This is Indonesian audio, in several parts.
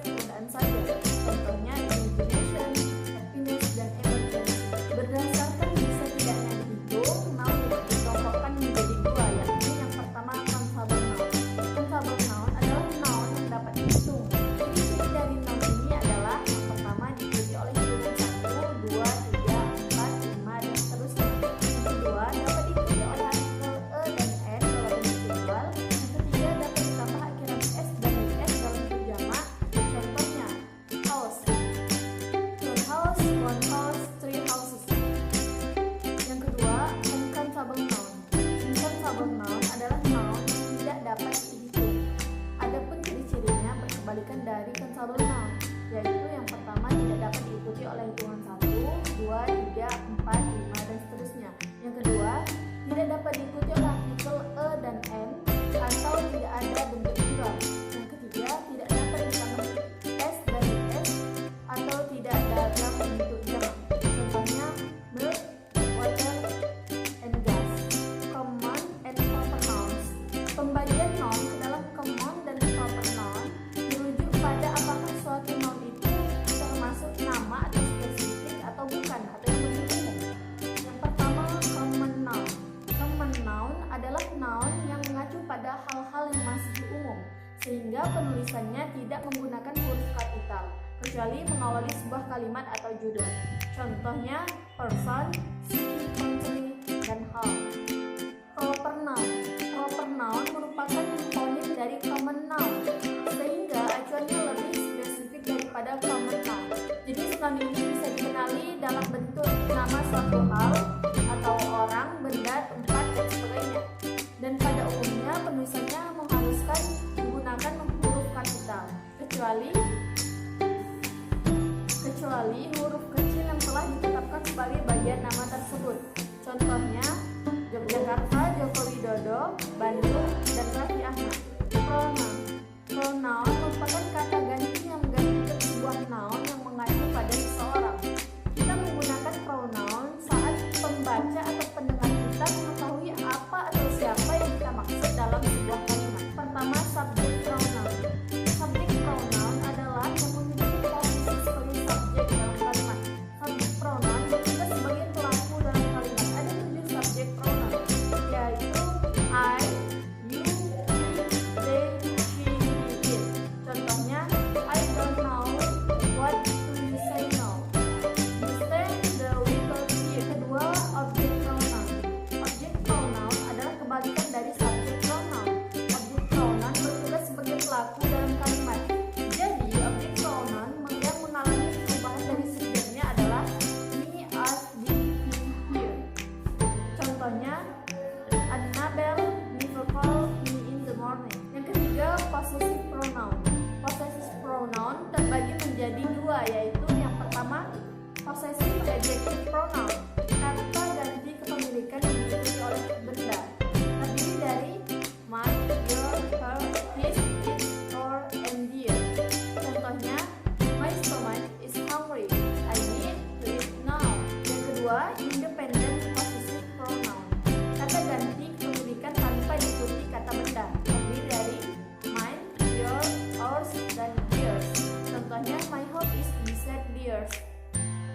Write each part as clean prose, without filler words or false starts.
konsep keadaan saja. Contohnya imagination, happiness, dan emergency. Berdasarkan bisa tidaknya dihitung, noun dikelompokkan menjadi dua, yakni yang pertama countable noun. Countable noun adalah noun yang dapat dihitung. Ciri-ciri dari noun ini adalah yang pertama diikuti oleh hitungan 1, 2, 3, 4, 5, dan seterusnya. Yang kedua dapat diikuti oleh artikel e dan n dalam bentuk plural. Yang ketiga dapat ditambah akhiran s dan is dalam bentuk jamak. Contohnya house, two house, one house, three houses. Yang kedua uncountable noun. Uncountable noun adalah noun yang tidak dapat dihitung. Adapun ciri-cirinya berkebalikan dari countable noun, yaitu yang pertama tidak dapat diikuti oleh hitungan 1, 2, 3, 4, 5, dan seterusnya. Yang kedua tidak dapat diikuti oleh artikel e dan n atau tidak ada bentuk plural. Yang ketiga tidak dapat ditambah s dan is atau tidak dalam bentuk jamak. Contohnya milk, water, and gas. Common and proper nouns. Pembagian noun ke dalam common dan proper noun merujuk pada apakah suatu noun itu termasuk nama atau spesifik atau bukan, atau yang lebih umum. Yang pertama common noun. Common noun adalah noun yang mengacu pada hal-hal yang masih umum, sehingga penulisannya tidak menggunakan huruf kapital kecuali mengawali sebuah kalimat atau judul. Contohnya person, city, country, dan hall. Proper noun. Proper noun merupakan komponen dari common noun, sehingga acuannya lebih spesifik daripada common noun. Jadi noun ini bisa dikenali dalam bentuk nama suatu hal atau orang, benda, tempat, dan sebagainya. Dan pada umumnya penulisannya mengharuskan menggunakan huruf kapital, kecuali huruf kecil yang telah ditetapkan sebagai bagian nama tersebut. Contohnya Yogyakarta, Joko Widodo, Bandung, dan Raffi Ahmad. Pronoun. Pronoun merupakan kata ganti yang menggantikan sebuah noun yang mengacu pada seseorang. Kita menggunakan pronoun saat pembaca atau pendengar kita mengetahui apa atau siapa yang kita maksud dalam sebuah kalimat. Pertama, subject pronoun. Subject pronoun adalah yang memiliki posisi sebagai subjek dalam kalimat. Subject pronoun bertugas sebagai pelaku dalam kalimat. Ada 7 subject pronoun, yaitu I, you, he, they, she, it. Contohnya, I don't know what do you say now. You say the vehicle here. Kedua, object pronoun. Object pronoun adalah kebalikan dari subject pronoun. Object pronoun bertugas sebagai pelaku dalam kalimat. Jadi, object pronoun yang mengalami perubahan dari subjeknya adalah me, us, they, him, here. Contohnya, Annabelle never called me in the morning. Yang ketiga, possessive pronoun. Possessive pronoun terbagi menjadi dua, yaitu yang pertama, possessive adjective pronoun. Kata ganti kepemilikan yang diikuti oleh benda, terdiri dari my, your, her, his, its, or, and their. Contohnya, my stomach is hungry. I need to eat now. Yang kedua, independent possessive pronoun. Kata ganti kepemilikan tanpa diikuti kata benda, terdiri dari mine, your, ours, dan theirs. Contohnya, my home is beside theirs.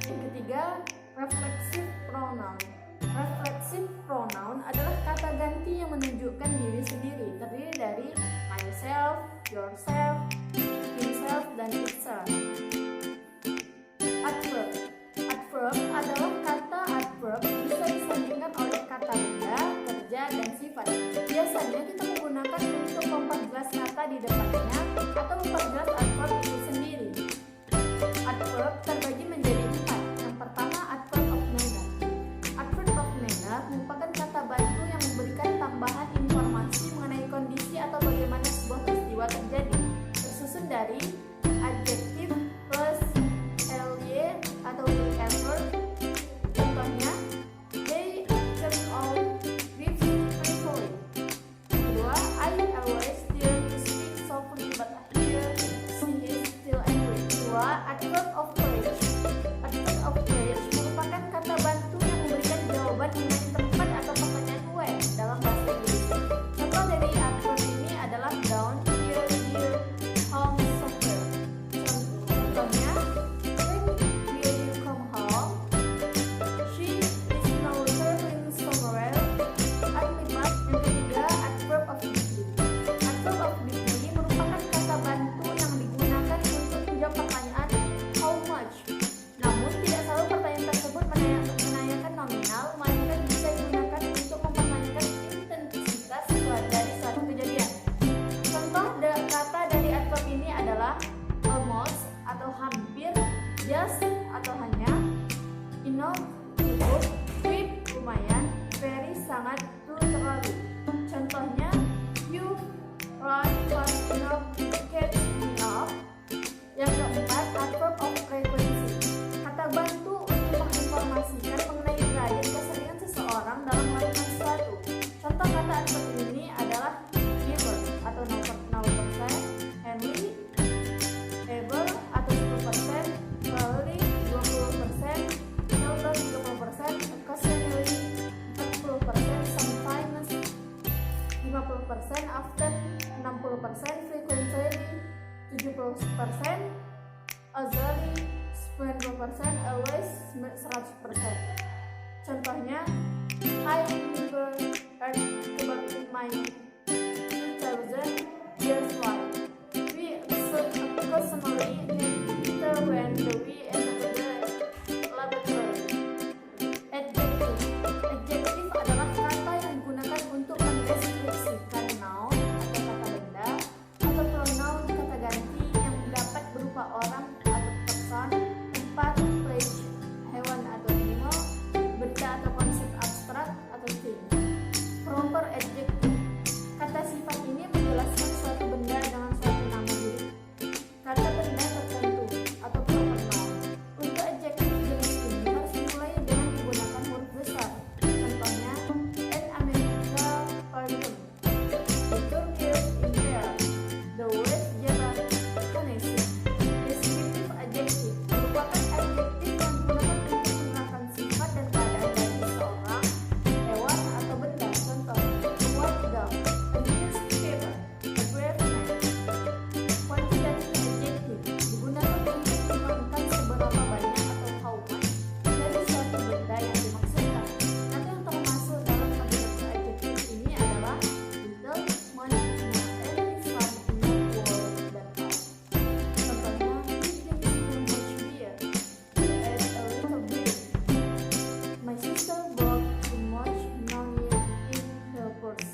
Yang ketiga, reflexive pronoun. Reflexive pronoun adalah kata ganti yang menunjukkan diri sendiri, terdiri dari myself, yourself, himself, dan itself. Adverb. Adverb adalah kata adverb bisa disandingkan oleh kata benda, kerja, dan sifat. Biasanya kita menggunakan untuk memperjelas kata di depannya atau memperjelas adverb itu sendiri. Adverb terbagi menjadi 4. Yang pertama, adverb of manner. Adverb of manner merupakan kata bantu yang memberikan tambahan informasi mengenai kondisi atau bagaimana sebuah peristiwa terjadi, tersusun dari adjektif plus ly atau adverb. Contohnya, they turn out with prayerfully. Kedua, I always dare to speak softly catch me up. Yang keempat, adverb of frequency. Kata bantu untuk menginformasikan mengenai derajat keseringan seseorang dalam melakukan sesuatu. Contoh kata adverb ini adalah giver atau 0%, Henry, able atau 10%, probably 20%, seldom 30%, occasionally 40%, sometimes 50%, often 60%, frequently 70%, usually 90%, always 100%. Contohnya, I remember about my 2000 years life. We occasionally enter when we enter the laboratory. Adjective adalah kata yang digunakan untuk mendeskripsikan noun atau kata benda atau pronoun kata ganti yang dapat berupa orang atau person, tempat, place, hewan atau animal, benda atau konsep abstrak atau thing. Proper adjective. Kata sifat ini menjelaskan suatu benda dengan suatu nama diri. Kata benda tertentu atau proper noun. Untuk adjektif jenis ini harus dimulai dengan menggunakan huruf besar. Contohnya, an America Pardon, the Turkish in there, the West Java Connection. Descriptive adjective merupakan adjektif yang digunakan untuk menerangkan sifat dan keadaan dari seseorang, hewan atau benda. Contoh, a white dog, a newspaper, a brave man. Quantitative adjective digunakan untuk menerangkan seberapa banyak atau how much dari suatu benda yang dimaksudkan. Kata yang termasuk dalam kategori adjektif ini adalah little, much, more, any, some, enough, world, dan all. Contohnya, he drinks too much beer. He ate a little beer. My sister bought too much money in her purse.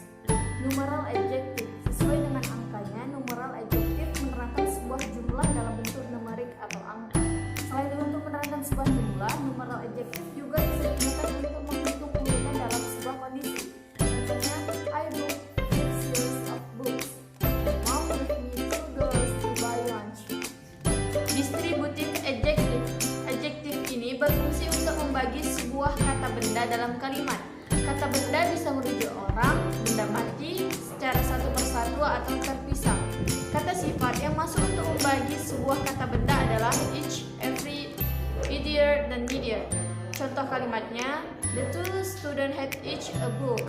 Numeral adjective sesuai dengan angkanya. Numeral adjective menerangkan sebuah jumlah dalam bentuk numerik atau angka. Selain untuk menerangkan sebuah jumlah, numeral adjective juga bisa digunakan untuk menghitung urutan dalam sebuah kondisi. Contohnya, I bought 5 series of books. Mom gave me $2 to buy lunch. Distributive adjective. Adjektif ini berfungsi untuk membagi sebuah kata benda dalam kalimat. Kata benda bisa merujuk orang, benda mati, secara satu persatu atau terpisah. Kata sifat yang masuk untuk membagi sebuah kata benda adalah each, every, either, dan neither. Contoh kalimatnya, the two students had each a book.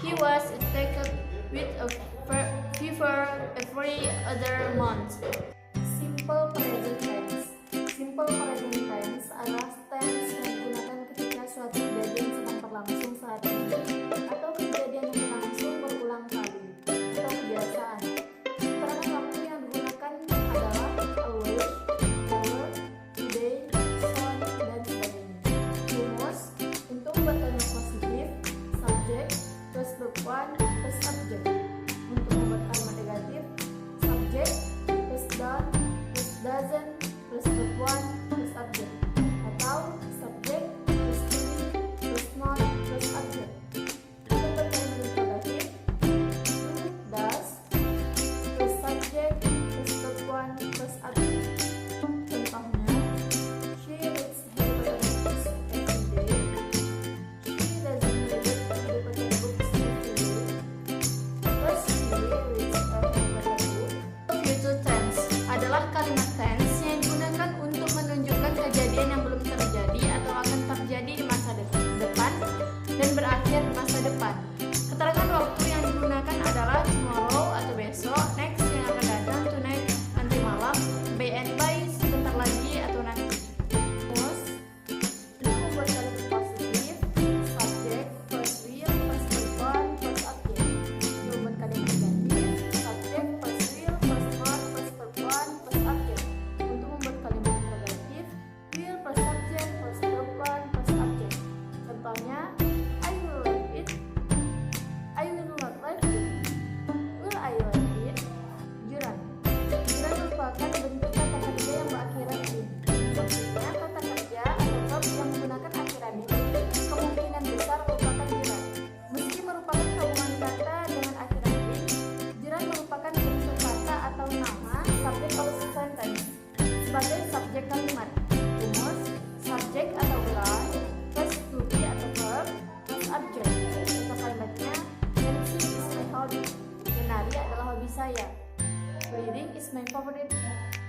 He was attacked with a fever every other month. Simple present tense. Simple present tense adalah tense yang digunakan ketika suatu kejadian sedang berlangsung saat ini atau kejadian yang berlangsung berulang kali atau kebiasaan. Keterangan waktu yang digunakan adalah always, never, today, soon, dan sebagainya. Rumus untuk bertanya positif, subject plus verb one plus subject. Untuk membuat kalimat negatif, subject plus done plus doesn't plus verb one plus subject. sebagai subjek kalimat. Rumus, subjek atau gelar, plus to be atau verb, plus object. Contoh kalimatnya, dancing is my hobby. Menari adalah hobi saya. Reading is my favorite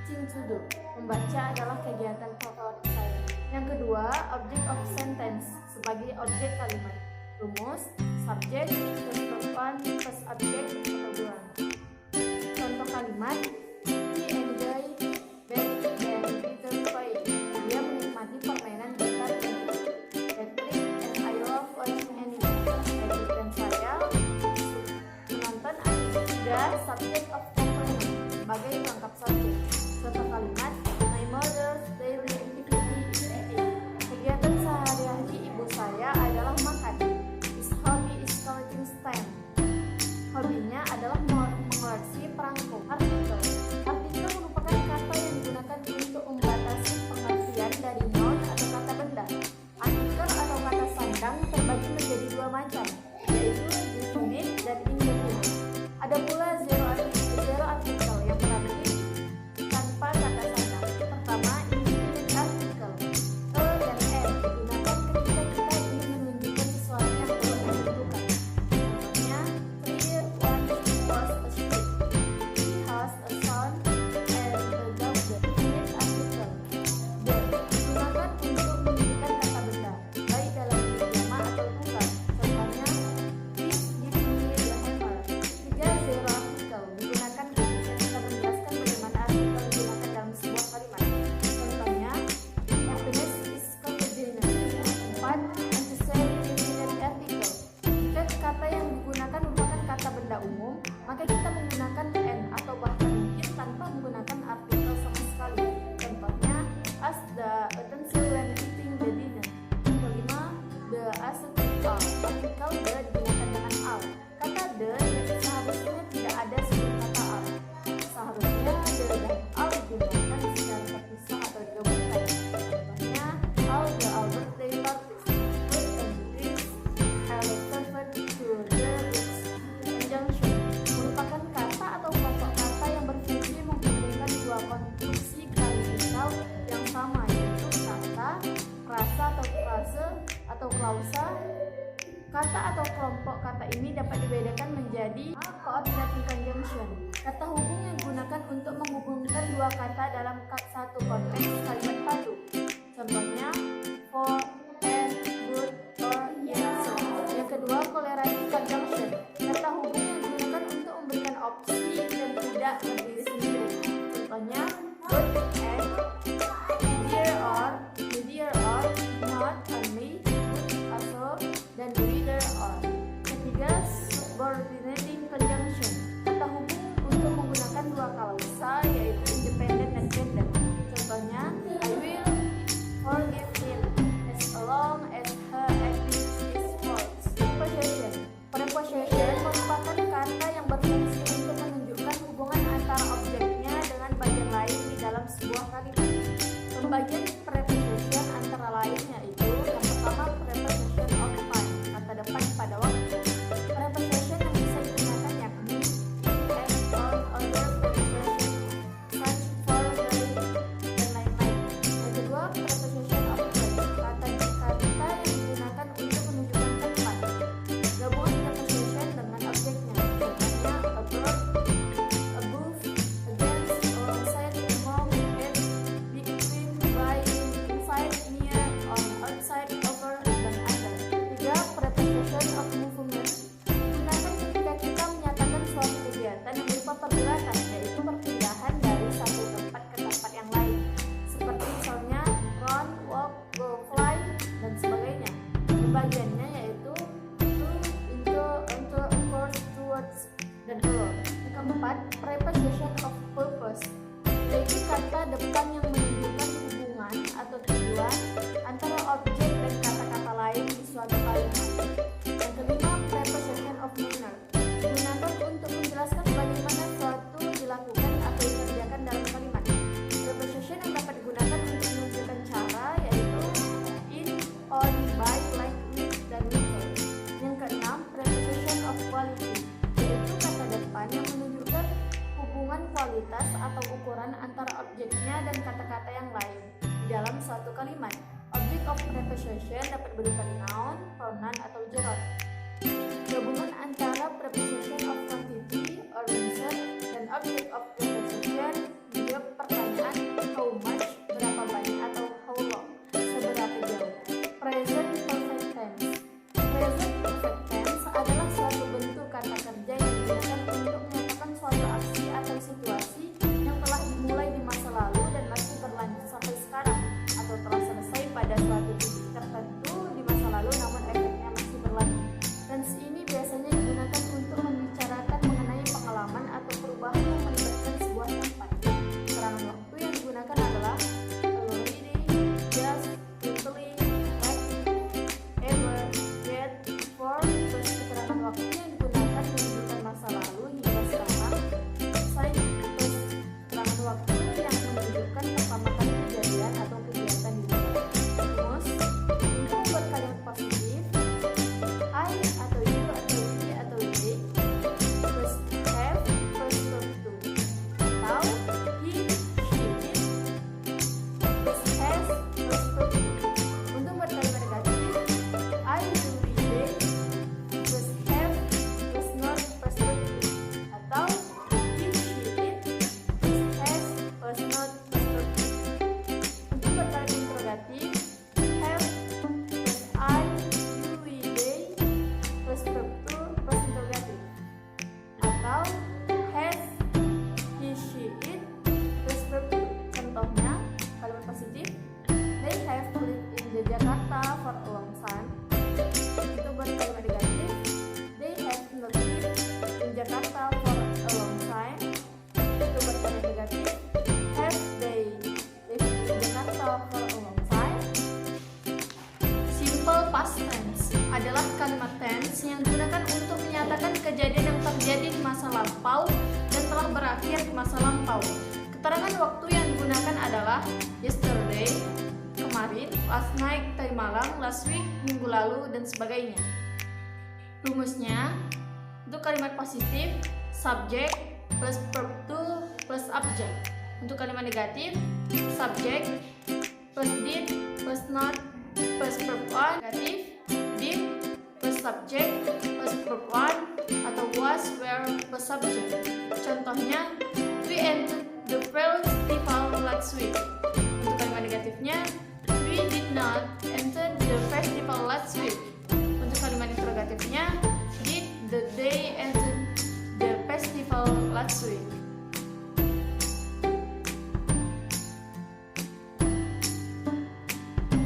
thing to do. Membaca adalah kegiatan favorit saya. Yang kedua, object of sentence sebagai objek kalimat. Rumus, subjek plus verb plus objek atau gelar. Contoh kalimat, he enjoy bed and guitar playing. Dia menikmati permainan gitar ini. Patrick and I love watching anime. Patrick dan saya menonton anime. Tiga, subject of complement sebagai pelengkap subjek. Contoh kalimat, my mother's daily activity is eating. Kegiatan sehari-hari ibu saya adalah makan. His hobby is collecting stamps. Hobinya adalah mengoleksi perangko. Artikel. Artikel merupakan kata yang digunakan untuk membatasi pengertian dari noun atau kata benda. Artikel atau kata sandang terbagi menjadi dua macam, yaitu definite dan indefinite. Ada pula zero artikel yang berarti tanpa kata sandang. Pertama, indefinite article. E dan N digunakan ketika kita ingin menunjukkan sesuatu yang belum ditentukan. Contohnya, Clear once was a sheep. He has a son and a daughter. Definite article. D digunakan untuk menunjukkan kata benda, baik dalam bentuk jama atau tunggal. Contohnya, please give me the hammer. Tiga, zero article digunakan ketika kita menjelaskan bagaimana artikel digunakan dalam sebuah kalimat. Contohnya, happiness is contagious. Empat, unnecessary definite article. Jika kata yang digunakan merupakan kata benda umum, maka kita menggunakan n atau bahkan mungkin tanpa menggunakan artikel sama sekali. Contohnya, ask the utensil when eating the dinner. Kelima, the assertive are. Artikel the digunakan dengan al. Kata the seharusnya tidak ada sebelum kata al. Seharusnya the dan al digunakan secara terpisah atau digabungkan. Contohnya, all the birthday parties. Food and drinks are served to the guests. Conjunction merupakan kata atau kelompok kata yang berfungsi menghubungkan dua konstruksi gramatikal yang sama, yaitu kata, frasa atau frase atau klausa. Kata atau kelompok kata ini dapat dibedakan menjadi coordinating conjunction. Kata hubung yang digunakan untuk menghubungkan dua kata dalam satu konteks kalimat padu. Contohnya, for, and, good, or, yes. Yang kedua, correlating conjunction. Kata hubung yang digunakan untuk memberikan opsi dan tidak berdiri sendiri. Contohnya, good and, neither or, not only, good also, dan neither or. Ketiga, subordinating conjunction. Kata hubung untuk menggunakan dua klausa, yaitu independent dan dependent. Contohnya, I will forgive him as long as her activity is false. Preposition. Preposition merupakan kata yang berfungsi untuk menunjukkan hubungan antara objeknya dengan bagian lain di dalam sebuah kalimat. Pembagian preposition antara lain yaitu yang pertama, preposition of time, kata depan pada waktu. Preposition yang bisa digunakan yakni and or other preposition such for, very, dan lain-lain. Yang kedua, preposition of place, kata yang digunakan untuk menunjukkan tempat. Gabungan preposition dengan objeknya. Contohnya, above, against, alongside, among, at, between, by, in, kualitas atau ukuran antara objeknya dan kata-kata yang lain di dalam suatu kalimat. Object of preposition dapat berupa noun, pronoun, atau gerund. Gabungan antara preposition of quantity or answer dan object of preposition menjawab pertanyaan how much, berapa banyak, atau how long, seberapa jauh. Present perfect tense. Present perfect tense adalah suatu bentuk kata kerja yang digunakan untuk menyatakan suatu aksi atau situasi yang telah dimulai di masa lalu dan masih berlanjut sampai sekarang, atau telah selesai pada suatu titik tertentu di masa lalu namun efeknya masih berlanjut. Tense ini biasanya digunakan untuk membicarakan mengenai pengalaman atau perubahan yang melibatkan sebuah tempat. Keterangan waktu yang digunakan adalah already, just, recently, lately, ever, yet, for. Terus keterangan waktu yang digunakan menunjukkan masa lalu hingga sekarang. Sign, terus keterangan waktu yang menunjukkan pertama kali kejadian atau kegiatan di dunia. Most, untuk membuat kalimat positif, I atau you atau we atau they, plus have plus verb to, atau he, she, it, plus has plus verb to. Untuk membuat kalimat negatif, I, you, we, they, plus have plus not plus verb to, atau he, she, it, plus has plus not plus verb to. Untuk membuat kalimat interrogatif, have plus I, you, we, they, plus verb to plus interrogatif, atau has, he, she, it, plus verb to. Contohnya, kalimat positif, they have lived in Jakarta for a long time. Itu buat kalimat negatif, they have not lived in Jakarta for a long time. Itu buat kalimat negatif, have they lived in Jakarta for a long time. Simple past tense adalah kalimat tense yang digunakan untuk menyatakan kejadian yang terjadi di masa lampau dan telah berakhir di masa lampau. Keterangan waktu yang digunakan adalah yesterday, kemarin, last night, tadi malam, last week, minggu lalu, dan sebagainya. Rumusnya, untuk kalimat positif, subject plus verb to plus object. Untuk kalimat negatif, subject plus did plus not plus verb one, negatif, did plus subject plus verb one, atau was, were plus subject. Contohnya, we entered the festival last week.